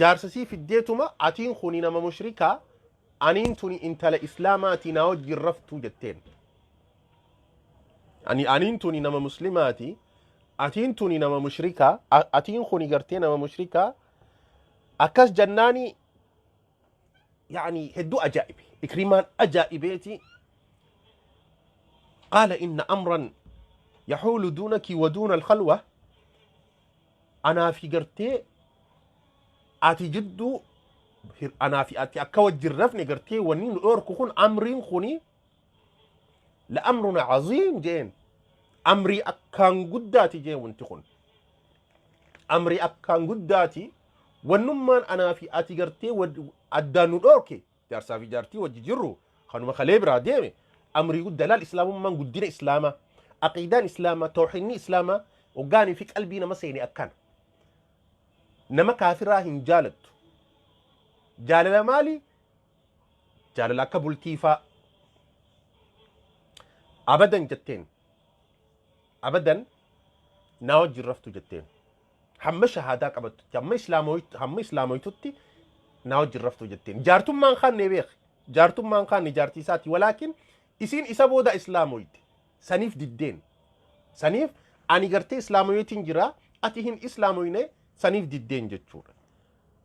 jaarsa sii fiddeetuma atiin kuni nama mushrikaa aniin tuni intala islaamaatii naa wajjin raftuu jetteen aniin tuni nama muslimaatii atiin tuni nama mushrika atiin kuni gartee nama mushrika akas jannani يعني هدو أجائب إكريمان أجائبيتي قال إن أمرا يحول دونك ودون الخلوة أنا في قرتي آتي جدو أنا في آتي أكوى الجرفني قرتي ونين أوركخون أمرين خوني لأمرنا عظيم جين أمري أكان قداتي جين وانتخون أمري أكان قداتي ونمان أنا في آتي قرتي أدانو أوركي جارسا في جارتي وججرو خانو مخالي برا ديمي أمري قد دلال إسلام من قدين إسلاما عقيدان إسلاما توحيني إسلاما وقاني فيك قلبينا مسيني أكان نما كافرا هن جالت جالل مالي jaalala akka bultiifaa abadan jetteen abadan naa wajjin raftu jetteen hamma shahaadaa qabattutti hamma islaamoytutti naa wajjin raftu jetteen jaartummaan kaanne beek jaartummaan kaanne jaartii isaati walaakin isiin isa booda islaamoyte saniif diddeen saniif ani gartee islaamoytiin jira ati hin islaamoyne saniif diddeen jechuudha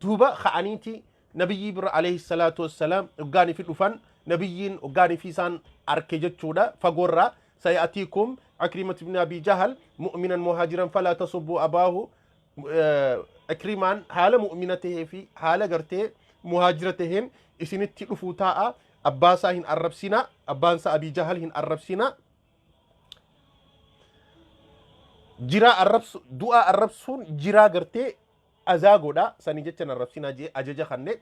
duuba ka'aniiti nabiyyi bira alayhi salaatu wassalaam oggaanii fi dhufan nabiyyiin oggaanii fi isaan arke jechuudha fagoorraa sayatiikum عكرمة بن أبي جهل مؤمنا مهاجرا فلا تصبوا أباه عكرمان حال مؤمنته في حال قرته مهاجرتهن إسنت تلفوتاء أباسا هن الربسنا أبانسا أبي جهل هن الربسنا جرا الربس دعاء الربسون جرا قرته أزاغو دا سنجتنا الربسنا جي أججا خنة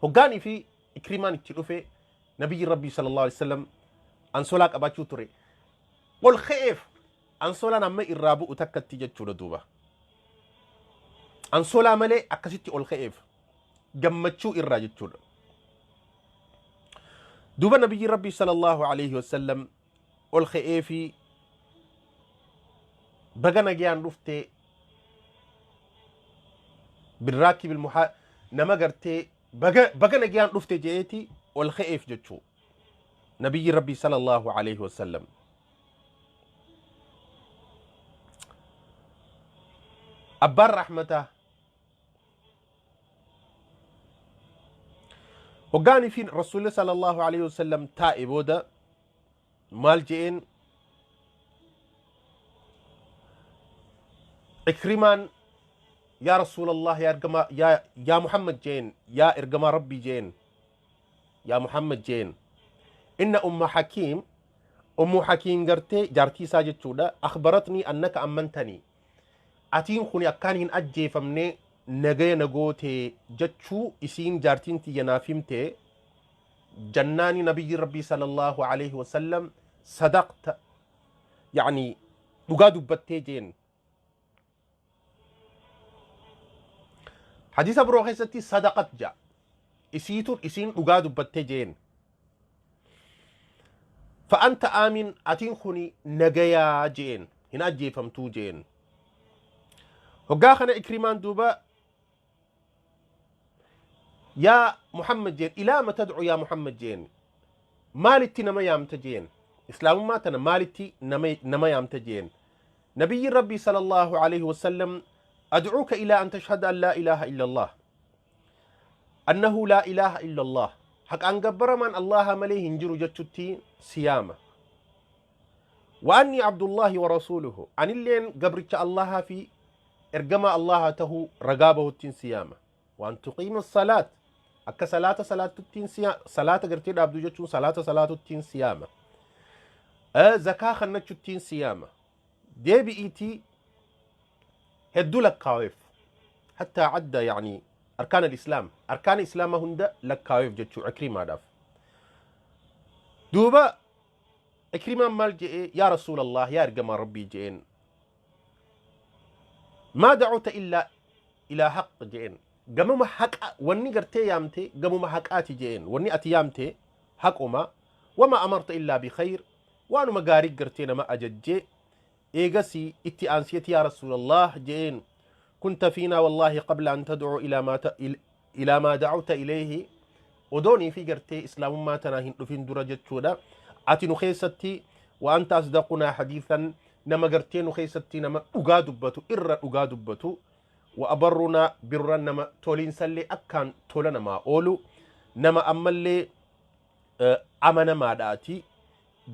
هقاني في عكرمان تلفه نبي ربي صلى الله عليه وسلم أنسولاك أباچو تري والخيف أنسولا نما إرابو أتكتي جتشو دوبا أنسولا ملي أكسيتي والخيف جمتشو إرا جتشو دوبا نبي ربي صلى الله عليه وسلم والخيفي بغا نجيان رفتي بالراكب نما قرتي بغا نجيان رفتي جيتي والخيف جتشو نبي ربي صلى الله عليه وسلم أبار رحمته وقاني في رسول الله صلى الله عليه وسلم تائب ودا مالجئين إكرمان يا رسول الله يا محمد جين يا إرقما ربي جين يا محمد جين إن أم حكيم قرتي جارتي ساجد شودا أخبرتني أنك أمنتني أتين خوني أكانين أجي فمني نغي نغوتي جتشو إسين جارتين تي ينافمتي جناني نبي ربي صلى الله عليه وسلم صدقت يعني نغادو بتيجين حديث أبرو خيستي صدقت جا إسين نغادو بتيجين فأنت آمن أتين خوني نغيا جين هنا أجي فمتو جين وقاخنا إكرمان دوبا يا محمد جين إلى ما تدعو يا محمد جين مالتي نما يامتجين إسلام ما تنا مالتي نما يامتجين نبي ربي صلى الله عليه وسلم أدعوك إلى أن تشهد أن لا إله إلا الله أنه لا إله إلا الله حق أن قبر من الله مليه انجر جتشتي سيامة وأني عبد الله ورسوله عن اللين قبرك الله في إرجما الله تهو رقابه التين سيامة وأن تقيم الصلاة أكا صلاة التين سيامة صلاة قرتين عبدو جتشون صلاة التين سيامة زكاة خنتش التين سيامة دي بإيتي هدو لك قاويف حتى عدى يعني أركان الإسلام هند لك قاويف جتشو عكريم داف دوبا عكريم مال جئ يا رسول الله يا إرجما ربي جئين ما دعوت إلا إلى حق جين قمما حق وني قرتي يامتي قمما حقاتي جين وني أتي يامتي حقما وما أمرت إلا بخير وأنا مقاري قرتينا ما أججي إيقسي إتي يا رسول الله جين كنت فينا والله قبل أن تدعو إلى ما دعوت إليه ودوني في قرتي إسلام ما تناهن في درجة شودا أتي نخيستي وأنت أصدقنا حديثا نما قرتين خيستي نما أقادبتو إرى أقادبتو وأبرنا برنا نما تولين سلي أكان تولنا ما أولو نما أمالي أمنا ما داتي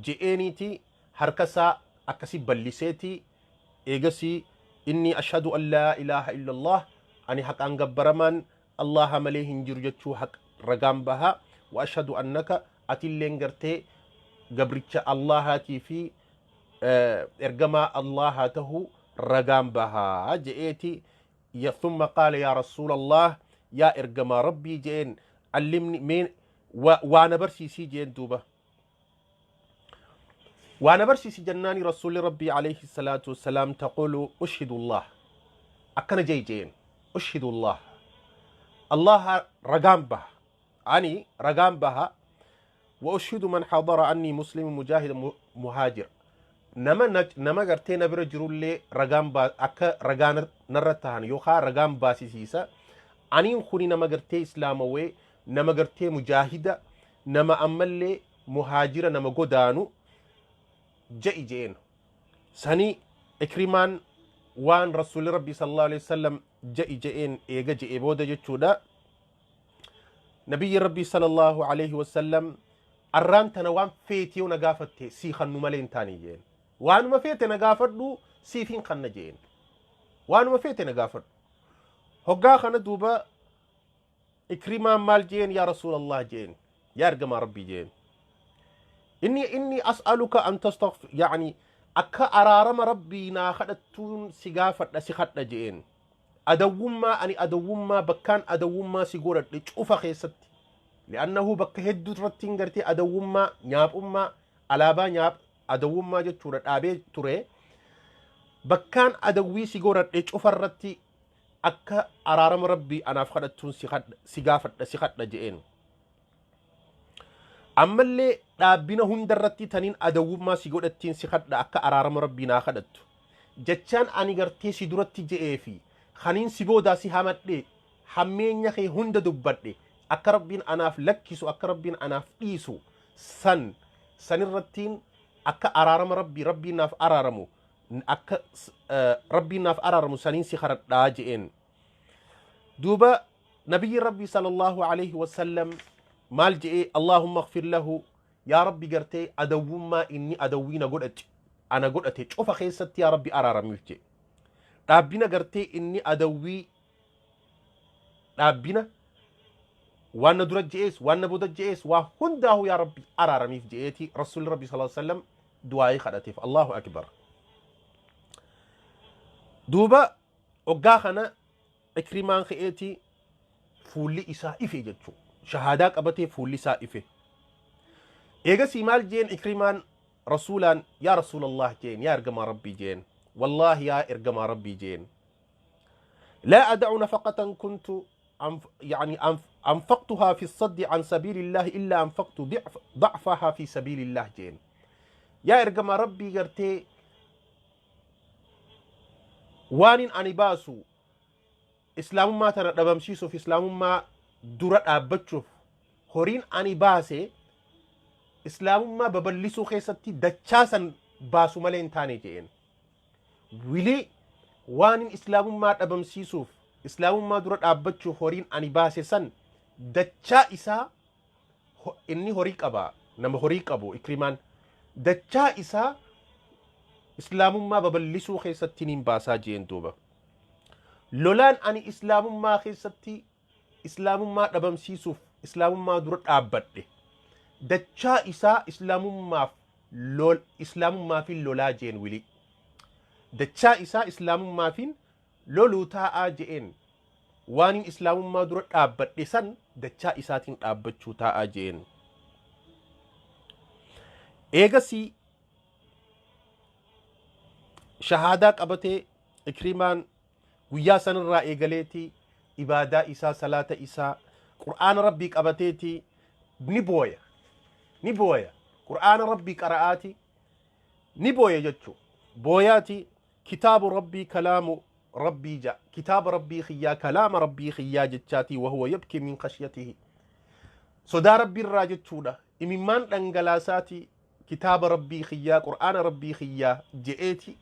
جئينيتي هركسا أكسي بلسيتي إيغسي إني أشهد أن لا إله إلا الله أني حق أنقبر من الله مليه انجرجتشو حق رقام بها وأشهد أنك أتلين قرتي قبرتش الله هاتي في إرجما الله تهو رقام بها جئتي ثم قال يا رسول الله يا إرجما ربي جين علمني مين وانا برسيسي جين دوبة وانا برسيسي جناني رسول ربي عليه الصلاة والسلام تقول أشهد الله أكنا جين أشهد الله رقام به أني رقام بها وأشهد من حضر أني مسلم مجاهد مهاجر nama gartee na bira jirullee ragaan akka ragaan narra tahan yookaan ragaan baasisiisa aniin kuni nama gartee islaamawee nama gartee mujaahida nama ammallee muhaajira nama godaanu je'i je'een sanii ikrimaan waan rasuulli rabbii sallallahu alaihi wasallam je'i je'een eega je'e booda jechuudha nabiyyi rabbii sallallahu alaihi wasallam arraan tana waan feetiyoo na gaafatte sii kannu malee hin taanii jeen waanuma feete na gaafadhu siifin kanna jeen waanuma feete na gaafadhu hoggaa kana duuba ikrimaan maal jeen yaa rasuulallah jeen yaa ergamaa rabbii jeen inni as'aluka an tastaghfir yani akka araarama rabbii naa kadhattuun si gaafadha si kadha jeen adawwummaa ani adawwummaa bakkaan adawwummaa si godhadhe cufa keessatti li'annahu bakka hedduu irratti gartee adawwummaa nyaapummaa alaabaa nyaap adawwummaa jechuudha dhaabee ture bakkaan adawwii si godhadhe cufa irratti akka araarama rabbii anaaf kadhattuun si gaafadha si kadha jeen ammallee dhaabbina hunda irratti taniin adawwummaa si godhattiin si kadha akka araarama rabbii naa kadhattu jechaan ani gartee si duratti je'ee fi kaniin si boodaa si hamadhe hammeenya kee hunda dubbadhe akka rabbiin anaaf lakkisu akka rabbiin anaaf dhiisu sanirrattiin akka araarama rabbiin naaf araaramu akka rabbiin naaf araaramu saniin si kadhadhaa je'een duuba nabiyyi rabbii sallallahu alaihi wasallam maal je'ee allahumma ighfir lahu yaa rabbi gartee adawwummaa inni adawwii ana godhate cufa keessatti yaa rabbi araaramiif jedhe dhaabbina gartee inni adawwii dhaabbina waan na dura je'ees waan na booda je'ees waa hundaahu yaa rabbi araaramiif je'eeti rasuulli rabbi sallallahu alaihi wasallam du'aayii kadhateef allahu akbar duuba oggaa kana ikrimaan ka'eeti fuulli isaa ife jechuu shahaadaa qabatee fuulli isaa ife eegasii maal jeen ikrimaan rasuulaan yaa rasuulallah jeen yaa ergamaa rabbii jeen والله يا إرجما ربي جين لا أدع نفقة كنت أنفقتها في الصد عن سبيل الله إلا أنفقت ضعفها في سبيل الله جين يا إرجما ربي قرتي وان أني باسو إسلام ما ترى دبمشيسو في إسلام ما درت أبتشوف هورين أني باسي إسلام ما ببلسو خيستي دچاسن باسو ملين تاني جين wili waanin islaamummaa dhabamsiisuuf islaamummaa dura dhaabbachuuf horiin ani baase san dachaa isaa inni horii qaba nama horii qabu ikrimaan dachaa isaa islaamummaa babal'isuu keessatti niin baasaa jeen duuba lolaan ani islaamummaa keessatti islaamummaa dhabamsiisuuf islaamummaa dura dhaabbadhe dachaa isaa islaamummaa fi lolaa jeen wili dachaa isaa islaamummaafin loluu taa'aa je'een waanin islaamummaa dura dhaabbadhe san dachaa isaatiin dhaabbachuu taa'aa je'een eegasii shahaadaa qabatee ikrimaan guyyaa sanirraa eegaleetii ibaadaa isaa salaata isaa qur'aana rabbii qabateetii ni booya qur'aana rabbii qara'aati ni booya jechuu booyaati كتاب ربي كلام ربي جاء كتاب ربي خيا كلام ربي خيا جتشاتي وهو يبكي من خشيته صدا ربي الراجت شودا إممان انجلاساتي كتاب ربي خيا قرآن ربي خيا جئتي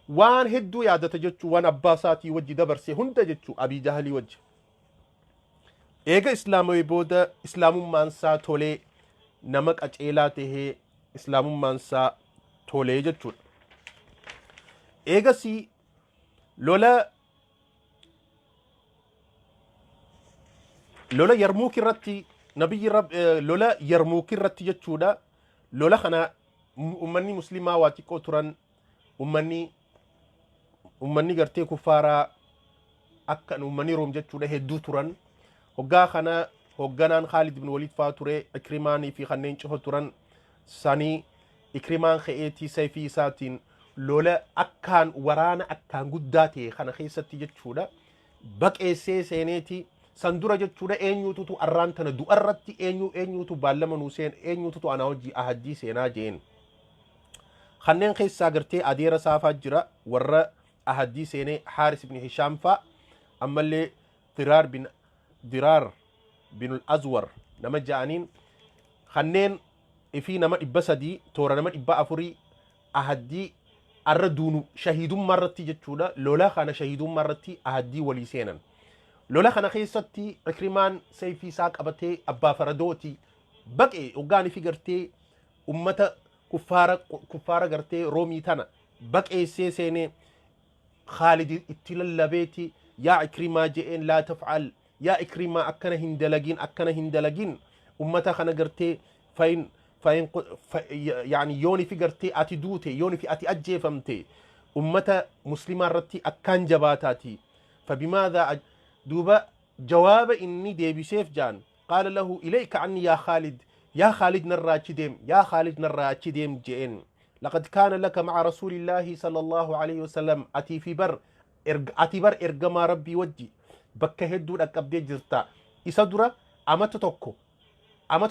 وان هدو يا دتجتشو وان أباساتي وجه دبرسي هنت جتشو أبي جهلي وجه إيجا إسلامي بودا إسلام مانسا تولي نمك أجيلاته إسلام مانسا تولي جتشو eegasii lola yarmuuk irratti nabiyyi lola yarmuuk irratti jechuudha lola kana ummanni muslimaa waa xiqqoo turan ummanni gartee kuffaaraa akka ummanni room jechuudha hedduu turan hoggaa kana hogganaan Khaalid ibn Walid faa ture ikrimaanii fi kanneen cufa turan sanii ikrimaan ka'eetii sayfii isaatiin lola akkaan waraana akkaan guddaa ta'e kana keessatti jechuudha baqeessee seeneeti sandura jechuudha eenyuutu arraan tana du'arratti eenyuutu baallama nuu seen eenyuutu ana hojii ahadii seenaa jeen kanneen keessaa gartee adeera saafaa jira warra ahadii seenee Haaris ibn Hishaam fa ammallee Diraar bin al-Azwar nama ja'aniin kanneen ifii nama 300 toora nama 400 ahadii arra duunu shahidummaa irratti jechuudha lola kana shahidummaa irratti ahadii walii seenan lola kana keessatti Ikrimaan sayfii isaa qabatee abbaa faradooti baqee ogaanii fi gartee ummata kuffaara gartee roomii tana baqeessee seenee Khaalid itti lallabeeti yaa Ikrimaa je'een laa taf'al yaa Ikrimaa akkana hin dalagin ummata kana gartee fayin يعني يوني في قرتي أتي دوتي يوني في أتي أجي فمتي أمتا مسلمة رتي أكان جباتاتي فبماذا دوبا جواب إني دي بسيف جان قال له إليك عني يا خالد نراجي ديم جئن لقد كان لك مع رسول الله صلى الله عليه وسلم أتي في بر إرقما ربي وجي بكهدو لك أبدي جرتا إسادرا أمت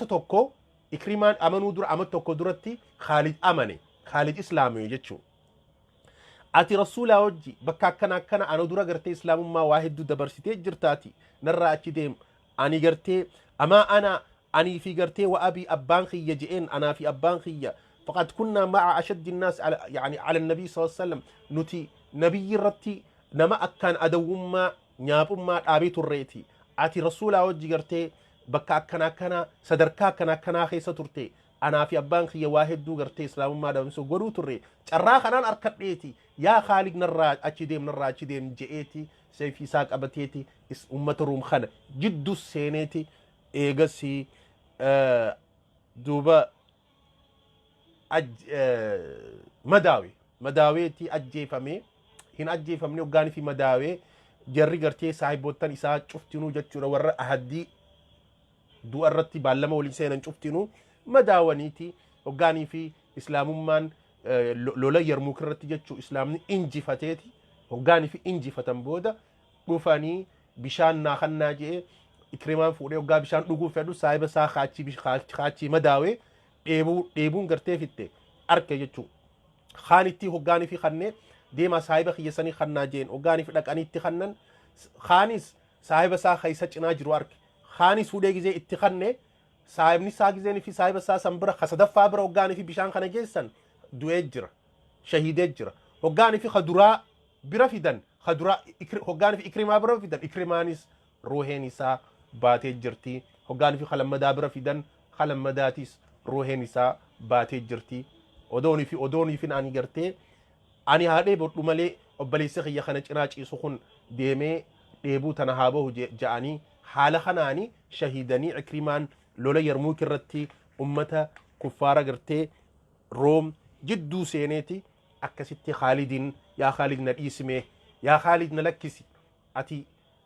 توكو إكريمان أمنو در أمت توكو درتي خالد إسلامي جتشو أتي رسول وجي بكا كان أنا درا قرتي إسلام ما واحد دو دبرسيتي جرتاتي نرى أتشديم أني قرتي أما أني في قرتي وأبي أبان خي يجئين أنا في أبان خي فقد كنا مع أشد الناس على النبي صلى الله عليه وسلم نتي نبي رتي نما أكان أدوم ما نياب ما أبيت الريتي أتي رسول وجي قرتي بكا كنا صدركا كنا خيسة ترتي أنا في أبان خي واحد دو قرتي إسلام ما دامسو قرو تري چرا خنان أركبيتي يا خالق نراج أچديم جئتي سيفي ساق أبتيتي أمة روم خنا جدو السينيتي إيغسي دوبا مداويتي أجي فمي هنا أجي فمني وقاني في مداوي جري قرتي صاحبوتان إساء شفتنو جتشورا ورا أهدي دو الرتي بعلمه ولسانا شفتنو مداونيتي وقاني في إسلام من لولا يرموك الرتي جتشو إسلامني إنجي فتيتي وقاني في إنجي فتنبودا قفاني بشان ناخن ناجي إكريمان فوري وقا بشان نقو فدو سايبا سا خاتشي مداوي ديبون قرتي فتي أركي جتشو خانيتي وقاني في خنة ديما سايبا خيساني خناجين وقاني في لك أنيتي خنن خانيس سايبا سا خيساچ ناجرو أركي خانيس فودي جزي اتخنة سايبني ساجزيني في سايبا سا سنبرا خصدف فابرا وقاني في بشان خنا جيسان دويجر شهيدجر وقاني في خدراء برفدن وقاني في إكريما برفدن إكريمانيس روحيني سا باتي جرتي وقاني في خلم مدا برفدن خلم مداتيس روحيني سا باتي جرتي ودوني في ناني جرتي أني هذا بطل ملي وبليس خي خنج راج يسخن ديمي ديبو تنهابه جاني حال خناني شهيدني عكرمان لولا يرموك الرتي أمتا كفارة قرتي روم جدو سينيتي أكستي خالدين يا خالد نرئيسمي يا خالد نلكسي أتي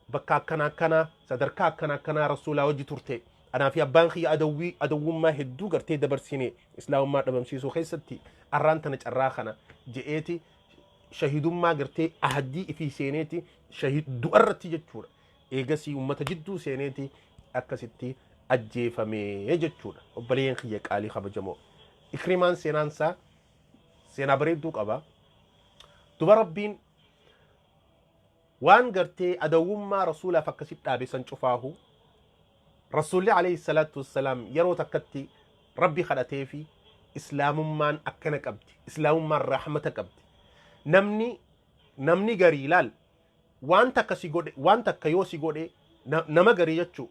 بكا كنا صدركا كنا رسولا وجي ترتي أنا في أبانخي أدوي ما هدو قرتي دبرسيني إسلام ما دبمسيسو خيستي أرانتنا أراخنا جئتي شهيد ما قرتي أهدي في سينيتي شهيد دؤرتي جتشورا إيغسي أمتا جدو سينيتي أكستي أجي فمي جتشورا وبلين خيك آلي خب جمو إكريمان سينانسا سينا بريدوك أبا دوبا ربين وان قرتي أدوم ما رسولا فكسيت أبي سنشفاهو رسول عليه الصلاة والسلام يرو تكتي ربي خلاتي في إسلام من أكنك أبدي إسلام من رحمتك أبدي نمني غريلال وان تكيو سيغودي نما غريجتشو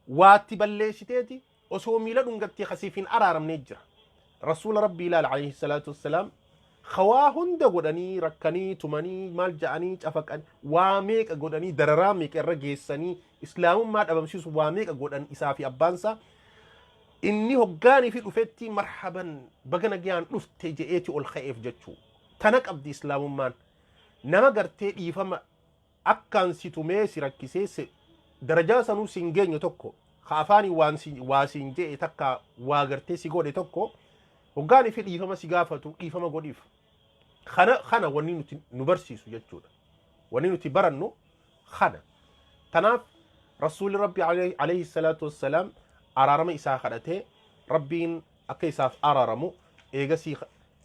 واتي بلشتيتي وسو ميلادون غتي خسيفين أرارم نجرة رسول ربي لال عليه الصلاة والسلام خواهن دا غداني ركاني تماني مال جاني تفكان واميك غداني درراميك الرجيساني إسلام ما دبمسيس واميك غدان إسافي أبانسا إني هقاني في الأفتي مرحبا بغنا جيان نفتي جئتي الخيف جتشو تنك أبدي إسلام مان نما غرتي إفهم أكان سيتومي سيركيسيس درجة سنو سنجين يتوكو خافاني واسنجي تكا واغرتي سيغودي توكو هقاني في الإفهم سيغافتو إفهم غديف خنا وني نبرسيسو جتشو وني نتبرنو خنا تناف رسول ربي عليه الصلاة والسلام أرارم إساء خدته ربين أكا إساف أرارمو إيغسي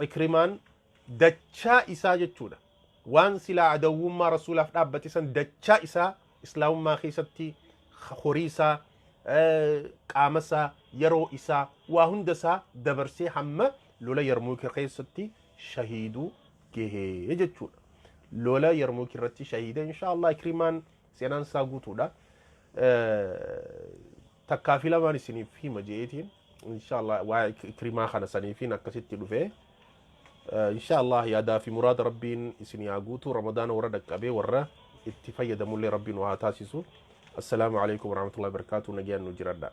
إكرمان دچا إساء جتشودا وان سلا عدو ما رسول أفنابتي سن دچا إساء إسلام ما خيستي خوريسا قامسا يرو إساء وهندسا دبرسي حمى لولا يرموك خيستي شهيدو كيه جتشودا لولا يرموك رتي شهيدا إن شاء الله إكرمان سينان ساقوتودا تكافلا ما نسيني في مجيئتين إن شاء الله وإكرمان خانا سنيفين أكسيت تلوفيه إن شاء الله يا دا في مراد ربين إسني أقوتو رمضان وردك أبي ورّا اتفايد مولي ربين وهاتاسيسو السلام عليكم ورحمة الله وبركاته نجيان نجرد